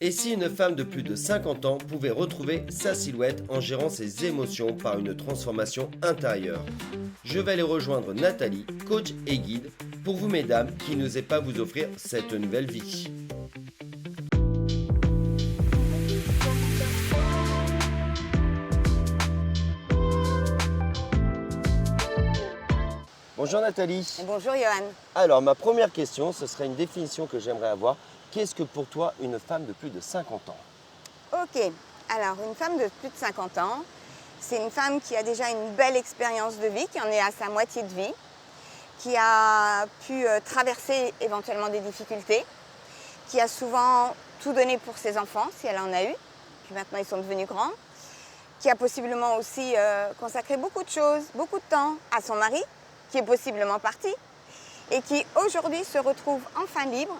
Et si une femme de plus de 50 ans pouvait retrouver sa silhouette en gérant ses émotions par une transformation intérieure? Je vais aller rejoindre Nathalie, coach et guide, pour vous mesdames qui n'osez pas vous offrir cette nouvelle vie. Bonjour Nathalie. Bonjour Johan. Alors ma première question, ce serait une définition que j'aimerais avoir. Qu'est-ce que pour toi une femme de plus de 50 ans? Ok, alors une femme de plus de 50 ans, c'est une femme qui a déjà une belle expérience de vie, qui en est à sa moitié de vie, qui a pu traverser éventuellement des difficultés, qui a souvent tout donné pour ses enfants, si elle en a eu, puis maintenant ils sont devenus grands, qui a possiblement aussi consacré beaucoup de choses, beaucoup de temps à son mari, qui est possiblement parti, et qui aujourd'hui se retrouve enfin libre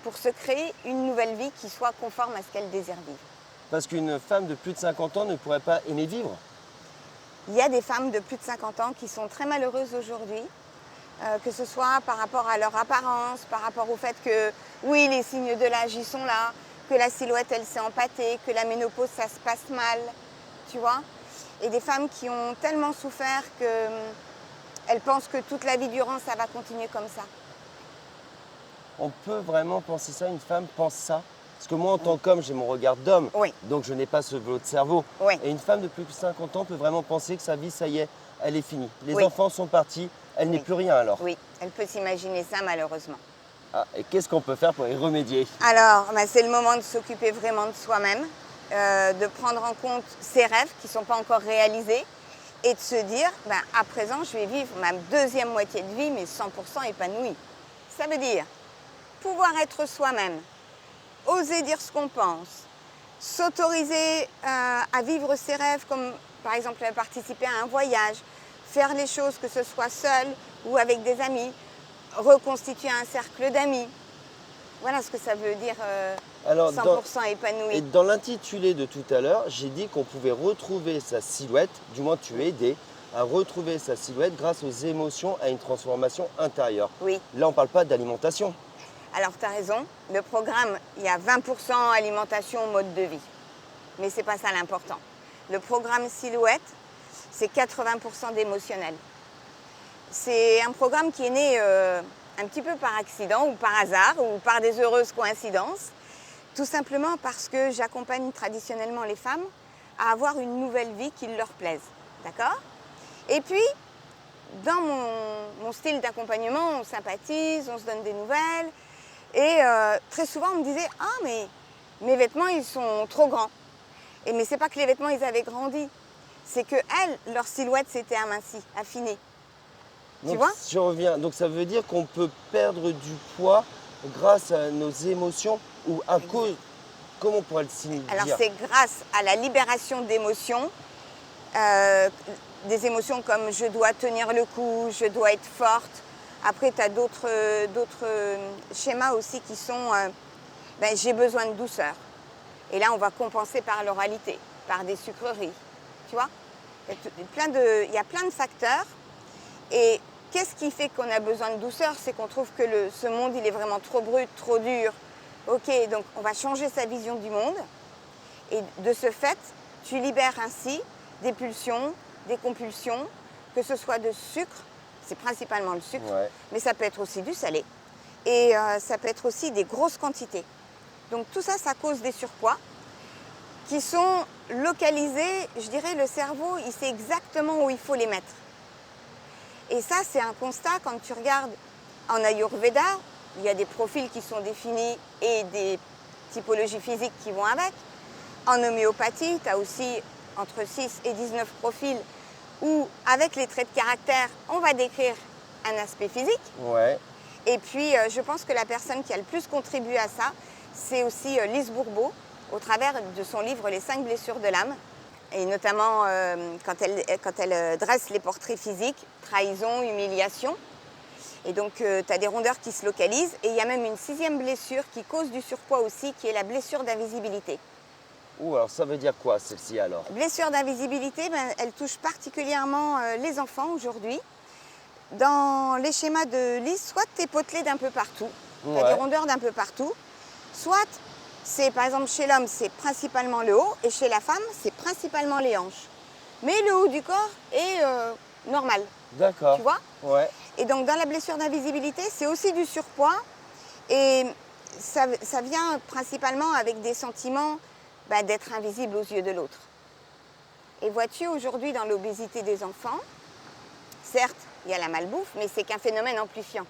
pour se créer une nouvelle vie qui soit conforme à ce qu'elle désire vivre. Parce qu'une femme de plus de 50 ans ne pourrait pas aimer vivre? Il y a des femmes de plus de 50 ans qui sont très malheureuses aujourd'hui, que ce soit par rapport à leur apparence, par rapport au fait que, oui, les signes de l'âge, ils sont là, que la silhouette, elle s'est empâtée, que la ménopause, ça se passe mal, tu vois. Et des femmes qui ont tellement souffert qu'elles pensent que toute la vie durant, ça va continuer comme ça. On peut vraiment penser ça? Une femme pense ça? Parce que moi, en tant qu'homme, j'ai mon regard d'homme, Oui. donc je n'ai pas ce flot de cerveau. Oui. Et une femme de plus de 50 ans peut vraiment penser que sa vie, ça y est, elle est finie. Les Oui. enfants sont partis, elle n'est plus rien alors. Oui, elle peut s'imaginer ça malheureusement. Ah, et qu'est-ce qu'on peut faire pour y remédier? Alors, c'est le moment de s'occuper vraiment de soi-même, de prendre en compte ses rêves qui ne sont pas encore réalisés et de se dire, à présent, je vais vivre ma deuxième moitié de vie, mais 100% épanouie. Ça veut dire pouvoir être soi-même, oser dire ce qu'on pense, s'autoriser à vivre ses rêves, comme par exemple participer à un voyage, faire les choses que ce soit seul ou avec des amis, reconstituer un cercle d'amis. Voilà ce que ça veut dire 100% épanoui. Et dans l'intitulé de tout à l'heure, j'ai dit qu'on pouvait retrouver sa silhouette, du moins tu es aidé à retrouver sa silhouette grâce aux émotions, à une transformation intérieure. Oui. Là, on ne parle pas d'alimentation. Alors, tu as raison. Le programme, il y a 20% alimentation, mode de vie. Mais ce n'est pas ça l'important. Le programme Silhouette, c'est 80% d'émotionnel. C'est un programme qui est né un petit peu par accident ou par hasard ou par des heureuses coïncidences. Tout simplement parce que j'accompagne traditionnellement les femmes à avoir une nouvelle vie qui leur plaise. D'accord? Et puis, dans mon style d'accompagnement, on sympathise, on se donne des nouvelles. Et très souvent, on me disait « Ah, mais mes vêtements, ils sont trop grands. » Mais ce n'est pas que les vêtements, ils avaient grandi. C'est que elles, leur silhouette s'était amincie, affinée. Donc, tu vois? je reviens. Donc, ça veut dire qu'on peut perdre du poids grâce à nos émotions ou à cause… Comment on pourrait le signifier? Alors, c'est grâce à la libération d'émotions, des émotions comme « je dois tenir le coup »,« je dois être forte ». Après, tu as d'autres schémas aussi qui sont j'ai besoin de douceur. Et là, on va compenser par l'oralité, par des sucreries. Tu vois? Il y a plein de facteurs. Et qu'est-ce qui fait qu'on a besoin de douceur? C'est qu'on trouve que ce monde, il est vraiment trop brut, trop dur. Ok, donc on va changer sa vision du monde. Et de ce fait, tu libères ainsi des pulsions, des compulsions, que ce soit de sucre. C'est principalement le sucre, Ouais. mais ça peut être aussi du salé. Et ça peut être aussi des grosses quantités. Donc tout ça, ça cause des surpoids qui sont localisés. Je dirais, le cerveau, il sait exactement où il faut les mettre. Et ça, c'est un constat quand tu regardes en Ayurveda, il y a des profils qui sont définis et des typologies physiques qui vont avec. En homéopathie, tu as aussi entre 6 et 19 profils où, avec les traits de caractère, on va décrire un aspect physique. Ouais. Et puis, je pense que la personne qui a le plus contribué à ça, c'est aussi Lise Bourbeau, au travers de son livre « Les 5 blessures de l'âme ». Et notamment, quand elle dresse les portraits physiques, trahison, humiliation. Et donc, tu as des rondeurs qui se localisent. Et il y a même une 6e blessure qui cause du surpoids aussi, qui est la blessure d'invisibilité. Ouh, alors ça veut dire quoi celle-ci alors? Blessure d'invisibilité, elle touche particulièrement les enfants aujourd'hui. Dans les schémas de Lise, soit tu es potelé d'un peu partout, tu as des rondeurs d'un peu partout, soit c'est par exemple chez l'homme, c'est principalement le haut et chez la femme, c'est principalement les hanches. Mais le haut du corps est normal, D'accord. tu vois? Ouais. Et donc dans la blessure d'invisibilité, c'est aussi du surpoids et ça vient principalement avec des sentiments d'être invisible aux yeux de l'autre. Et vois-tu, aujourd'hui dans l'obésité des enfants, certes, il y a la malbouffe, mais c'est qu'un phénomène amplifiant.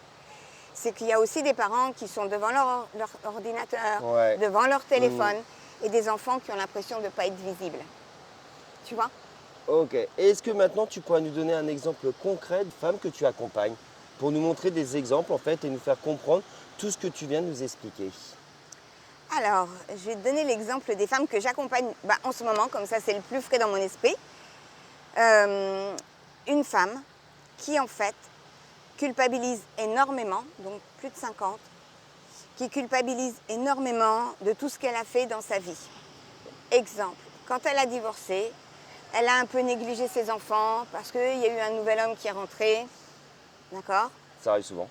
C'est qu'il y a aussi des parents qui sont devant leur ordinateur, Ouais. devant leur téléphone, et des enfants qui ont l'impression de ne pas être visibles. Tu vois? Ok. Et est-ce que maintenant tu pourrais nous donner un exemple concret de femme que tu accompagnes pour nous montrer des exemples en fait et nous faire comprendre tout ce que tu viens de nous expliquer? Alors, je vais te donner l'exemple des femmes que j'accompagne en ce moment, comme ça c'est le plus frais dans mon esprit. Une femme qui en fait culpabilise énormément, donc plus de 50, qui culpabilise énormément de tout ce qu'elle a fait dans sa vie. Exemple, quand elle a divorcé, elle a un peu négligé ses enfants parce qu'il y a eu un nouvel homme qui est rentré, d'accord? Ça arrive souvent.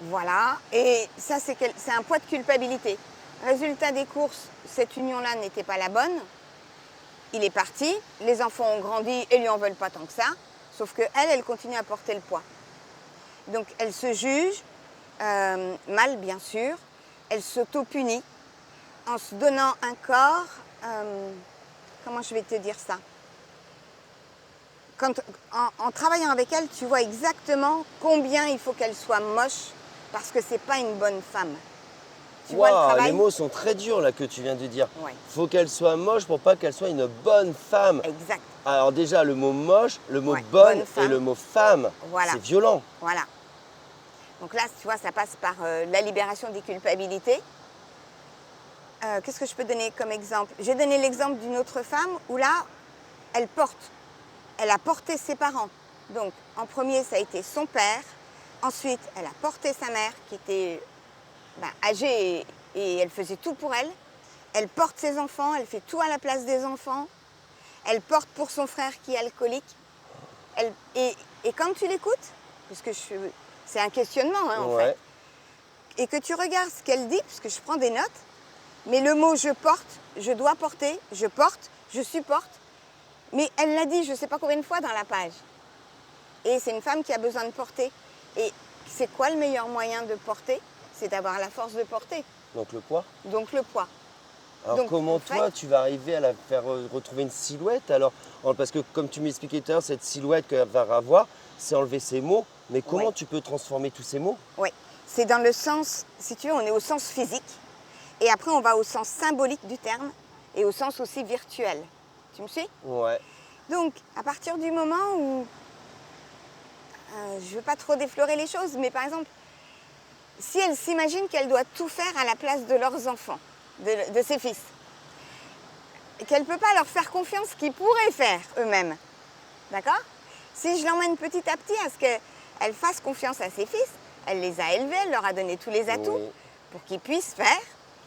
Voilà, et ça c'est un poids de culpabilité. Résultat des courses, cette union-là n'était pas la bonne. Il est parti, les enfants ont grandi et lui en veulent pas tant que ça, sauf qu'elle, elle continue à porter le poids. Donc elle se juge, mal bien sûr, elle s'auto-punit en se donnant un corps, comment je vais te dire ça? En travaillant avec elle, tu vois exactement combien il faut qu'elle soit moche parce que c'est pas une bonne femme. Tu vois le Waouh, travail? les mots sont très durs là que tu viens de dire. Ouais. Faut qu'elle soit moche pour pas qu'elle soit une bonne femme. Exact. Alors déjà le mot moche, le mot Ouais, bonne bonne femme. et le mot femme, Voilà. c'est violent. Voilà. Donc là, tu vois, ça passe par la libération des culpabilités. Qu'est-ce que je peux donner comme exemple? J'ai donné l'exemple d'une autre femme où là, elle porte. Elle a porté ses parents. Donc, en premier, ça a été son père. Ensuite, elle a porté sa mère qui était âgée et elle faisait tout pour elle. Elle porte ses enfants, elle fait tout à la place des enfants. Elle porte pour son frère qui est alcoolique. Et quand tu l'écoutes, parce que c'est un questionnement en Ouais. fait, et que tu regardes ce qu'elle dit, parce que je prends des notes, mais le mot je porte, je dois porter, je porte, je supporte, mais elle l'a dit je ne sais pas combien de fois dans la page. Et c'est une femme qui a besoin de porter. Et c'est quoi le meilleur moyen de porter? C'est d'avoir la force de porter, Donc le poids. donc le poids. Alors Donc, comment en fait- toi tu vas arriver à la faire retrouver une silhouette alors? Parce que comme tu m'expliquais tout à l'heure, cette silhouette qu'elle va avoir, c'est enlever ses mots. Mais comment Ouais. tu peux transformer tous ces mots? Oui, c'est dans le sens, si tu veux, on est au sens physique, et après on va au sens symbolique du terme, et au sens aussi virtuel. Tu me suis? Ouais. Donc, à partir du moment où, je ne veux pas trop déflorer les choses, mais par exemple, si elle s'imagine qu'elle doit tout faire à la place de leurs enfants, de ses fils, qu'elle ne peut pas leur faire confiance qu'ils pourraient faire eux-mêmes, d'accord? Si je l'emmène petit à petit à ce qu'elle fasse confiance à ses fils, elle les a élevés, elle leur a donné tous les atouts Oui. pour qu'ils puissent faire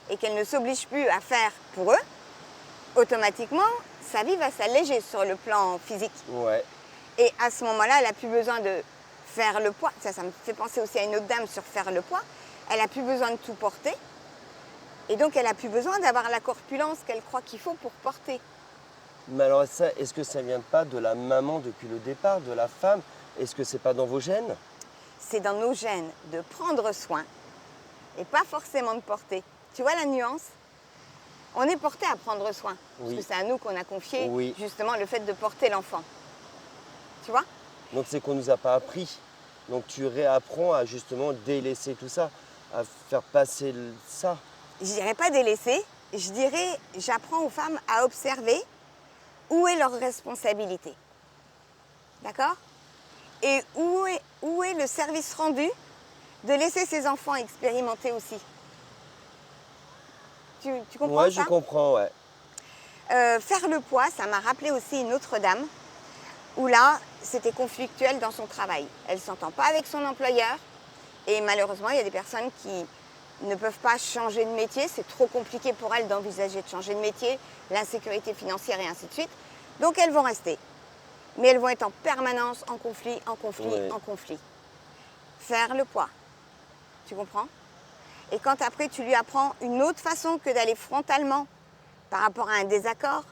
et qu'elle ne s'oblige plus à faire pour eux, automatiquement, sa vie va s'alléger sur le plan physique. Ouais. Et à ce moment-là, elle n'a plus besoin de faire le poids. Ça me fait penser aussi à une autre dame sur faire le poids. Elle n'a plus besoin de tout porter. Et donc, elle n'a plus besoin d'avoir la corpulence qu'elle croit qu'il faut pour porter. Mais alors ça, est-ce que ça vient pas de la maman depuis le départ, de la femme? Est-ce que c'est pas dans vos gènes? C'est dans nos gènes de prendre soin et pas forcément de porter. Tu vois la nuance? On est porté à prendre soin. Oui. Parce que c'est à nous qu'on a confié Oui. justement le fait de porter l'enfant. Tu vois? Donc c'est qu'on nous a pas appris. Donc tu réapprends à justement délaisser tout ça, à faire passer ça. Je dirais pas délaisser, je dirais j'apprends aux femmes à observer où est leur responsabilité. D'accord? Et où est le service rendu de laisser ses enfants expérimenter aussi. Tu comprends Ouais, ça? je comprends, ouais. Faire le poids, ça m'a rappelé aussi une autre dame où là, c'était conflictuel dans son travail. Elle ne s'entend pas avec son employeur et malheureusement, il y a des personnes qui ne peuvent pas changer de métier. C'est trop compliqué pour elles d'envisager de changer de métier, l'insécurité financière et ainsi de suite. Donc, elles vont rester. Mais elles vont être en permanence en conflit, en conflit, Ouais. en conflit. Faire le poids. Tu comprends? Et quand après tu lui apprends une autre façon que d'aller frontalement par rapport à un désaccord,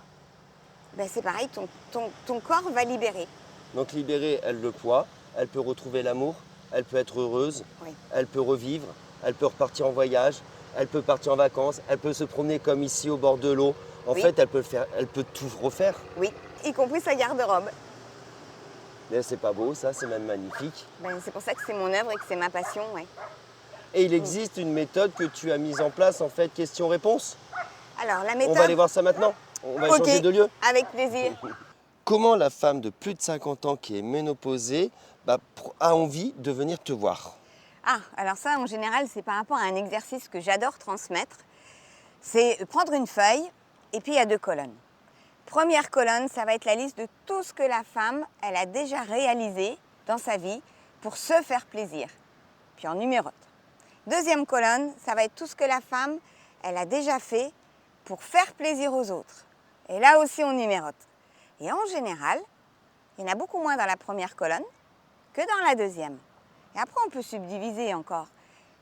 ben c'est pareil, ton corps va libérer. Donc libérer, elle le poids, elle peut retrouver l'amour, elle peut être heureuse, Oui. elle peut revivre, elle peut repartir en voyage, elle peut partir en vacances, elle peut se promener comme ici au bord de l'eau. En Oui. fait, elle peut tout refaire. Oui, y compris sa garde-robe. Mais c'est pas beau, ça, c'est même magnifique. Ben, c'est pour ça que c'est mon œuvre et que c'est ma passion. Ouais. Et il existe une méthode que tu as mise en place, en fait, question-réponse. Alors, la On méthode... va aller voir ça maintenant. On va Ok, changer de lieu. avec plaisir. Comment la femme de plus de 50 ans qui est ménopausée a envie de venir te voir? Ah, alors ça, en général, c'est par rapport à un exercice que j'adore transmettre. C'est prendre une feuille et puis il y a 2 colonnes. Première colonne, ça va être la liste de tout ce que la femme, elle a déjà réalisé dans sa vie pour se faire plaisir. Puis on numérote. Deuxième colonne, ça va être tout ce que la femme, elle a déjà fait pour faire plaisir aux autres. Et là aussi, on numérote. Et en général, il y en a beaucoup moins dans la première colonne que dans la deuxième. Et après, on peut subdiviser encore.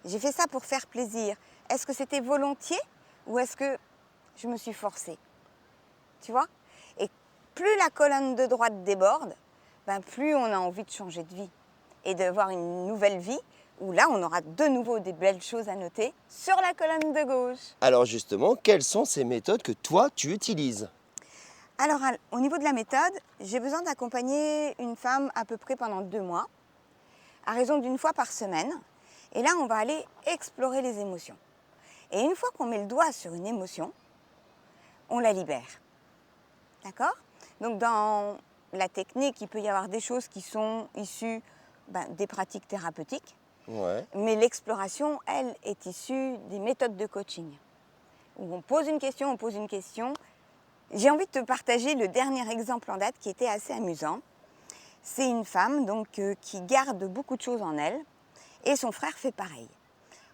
J'ai fait ça pour faire plaisir. Est-ce que c'était volontiers ou est-ce que je me suis forcée? Tu vois? Et plus la colonne de droite déborde, ben plus on a envie de changer de vie et de voir une nouvelle vie où là, on aura de nouveau des belles choses à noter sur la colonne de gauche. Alors justement, quelles sont ces méthodes que toi, tu utilises? Alors, au niveau de la méthode, j'ai besoin d'accompagner une femme à peu près pendant 2 mois, à raison d'1 fois par semaine. Et là, on va aller explorer les émotions. Et une fois qu'on met le doigt sur une émotion, on la libère. D'accord? Donc, dans la technique, il peut y avoir des choses qui sont issues des pratiques thérapeutiques. Ouais. Mais l'exploration, elle, est issue des méthodes de coaching. Où on pose une question. J'ai envie de te partager le dernier exemple en date qui était assez amusant. C'est une femme donc, qui garde beaucoup de choses en elle et son frère fait pareil.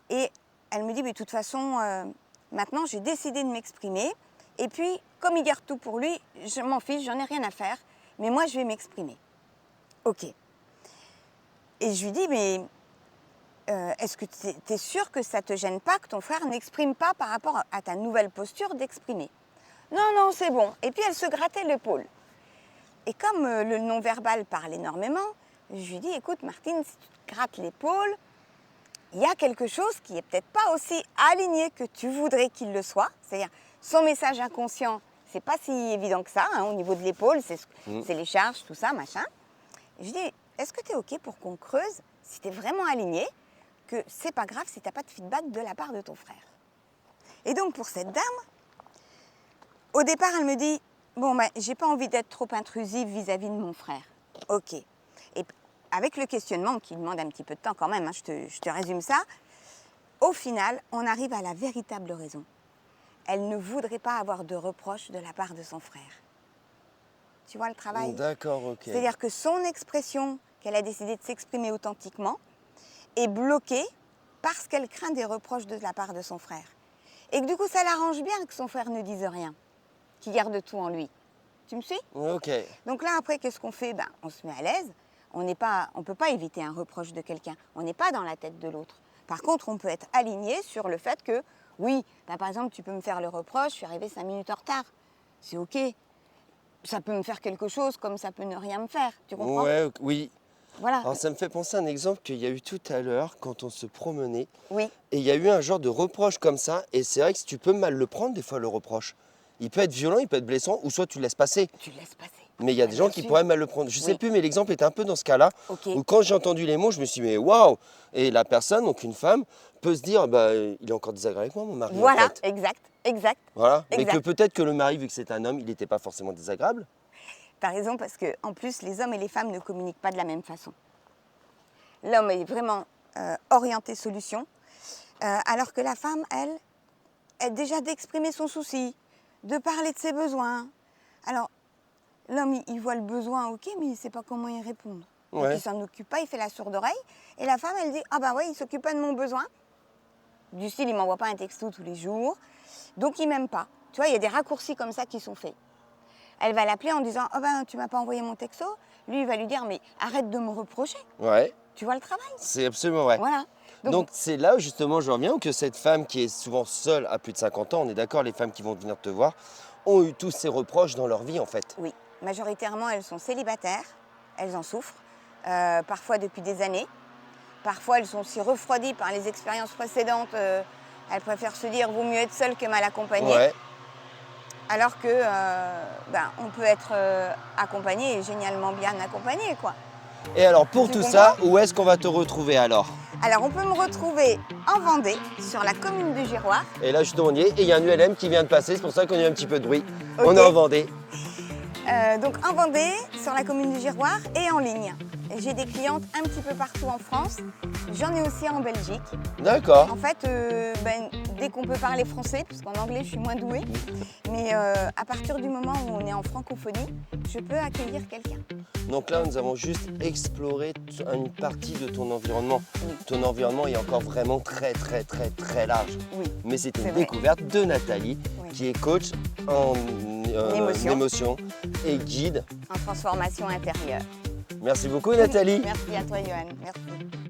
Et elle me dit, mais de toute façon, maintenant j'ai décidé de m'exprimer et puis comme il garde tout pour lui, je m'en fiche, j'en ai rien à faire, mais moi je vais m'exprimer. Ok. Et je lui dis, mais est-ce que tu es sûre que ça ne te gêne pas que ton frère n'exprime pas par rapport à ta nouvelle posture d'exprimer? Non, c'est bon. Et puis elle se grattait l'épaule. Et comme le non-verbal parle énormément, je lui dis, écoute Martine, si tu te grattes l'épaule, il y a quelque chose qui n'est peut-être pas aussi aligné que tu voudrais qu'il le soit. C'est-à-dire, son message inconscient, c'est pas si évident que ça, hein, au niveau de l'épaule, c'est les charges, tout ça, machin. Et je dis, est-ce que tu es OK pour qu'on creuse, si tu es vraiment aligné, que c'est pas grave si tu n'as pas de feedback de la part de ton frère? Et donc pour cette dame, au départ, elle me dit, bon, j'ai pas envie d'être trop intrusive vis-à-vis de mon frère. Ok. Et avec le questionnement, qui demande un petit peu de temps quand même, hein, je te résume ça, au final, on arrive à la véritable raison. Elle ne voudrait pas avoir de reproches de la part de son frère. Tu vois le travail? D'accord, ok. C'est-à-dire que son expression, qu'elle a décidé de s'exprimer authentiquement, est bloquée parce qu'elle craint des reproches de la part de son frère. Et que du coup, ça l'arrange bien que son frère ne dise rien, qu'il garde tout en lui. Tu me suis? Ok. Donc là, après, qu'est-ce qu'on fait? On se met à l'aise. On ne peut pas éviter un reproche de quelqu'un. On n'est pas dans la tête de l'autre. Par contre, on peut être aligné sur le fait que, oui, par exemple, tu peux me faire le reproche, je suis arrivée 5 minutes en retard. C'est OK. Ça peut me faire quelque chose comme ça peut ne rien me faire. Tu comprends? Ouais, oui. Voilà. Alors ça me fait penser à un exemple qu'il y a eu tout à l'heure quand on se promenait. Oui. Et il y a eu un genre de reproche comme ça. Et c'est vrai que tu peux mal le prendre des fois, le reproche. Il peut être violent, il peut être blessant, ou soit tu le laisses passer. Tu le laisses passer. Mais il y a des gens qui pourraient mal le prendre. Je ne sais Oui. plus, mais l'exemple était un peu dans ce cas-là. Ok. Où quand j'ai entendu les mots, je me suis dit, mais waouh! Et la personne, donc une femme, peut se dire, il est encore désagréable avec moi, mon mari. Voilà, en fait. exact. Voilà. Mais Exact. que peut-être que le mari, vu que c'est un homme, il n'était pas forcément désagréable. Tu as raison parce qu'en plus, les hommes et les femmes ne communiquent pas de la même façon. L'homme est vraiment orienté solution, alors que la femme, elle, est déjà d'exprimer son souci, de parler de ses besoins. Alors, l'homme, il voit le besoin, ok, mais il ne sait pas comment y répondre. Donc, Ouais. il ne s'en occupe pas, il fait la sourde oreille. Et la femme, elle dit, ah bah ouais, il ne s'occupe pas de mon besoin. Du style, il ne m'envoie pas un texto tous les jours. Donc, il ne m'aime pas. Tu vois, il y a des raccourcis comme ça qui sont faits. Elle va l'appeler en disant, tu ne m'as pas envoyé mon texto. Lui, il va lui dire, mais arrête de me reprocher. Ouais. Tu vois le travail? C'est absolument vrai. Voilà. Donc c'est là où justement je reviens que cette femme qui est souvent seule à plus de 50 ans, on est d'accord, les femmes qui vont venir te voir, ont eu tous ces reproches dans leur vie en fait. Oui, majoritairement elles sont célibataires, elles en souffrent, parfois depuis des années. Parfois elles sont aussi refroidies par les expériences précédentes, elles préfèrent se dire vaut mieux être seule que mal accompagnée. Ouais. Alors que on peut être accompagné et génialement bien accompagné, quoi. Et alors pour Tu tout comprends? ça, où est-ce qu'on va te retrouver alors? Alors on peut me retrouver en Vendée, sur la commune de Giroir. Et là justement on y est, et il y a un ULM qui vient de passer, c'est pour ça qu'on a eu un petit peu de bruit. Ok. On est en Vendée. Donc en Vendée, sur la commune de Giroir et en ligne. Et j'ai des clientes un petit peu partout en France. J'en ai aussi en Belgique. D'accord. En fait, dès qu'on peut parler français, parce qu'en anglais je suis moins douée, mais à partir du moment où on est en francophonie, je peux accueillir quelqu'un. Donc là nous avons juste exploré une partie de ton environnement. Oui. Ton environnement est encore vraiment très large. Oui. Mais c'est C'est une vrai. découverte de Nathalie, Oui. qui est coach en émotion et guide. En transformation intérieure. Merci beaucoup Nathalie. Merci à toi, Johan. Merci.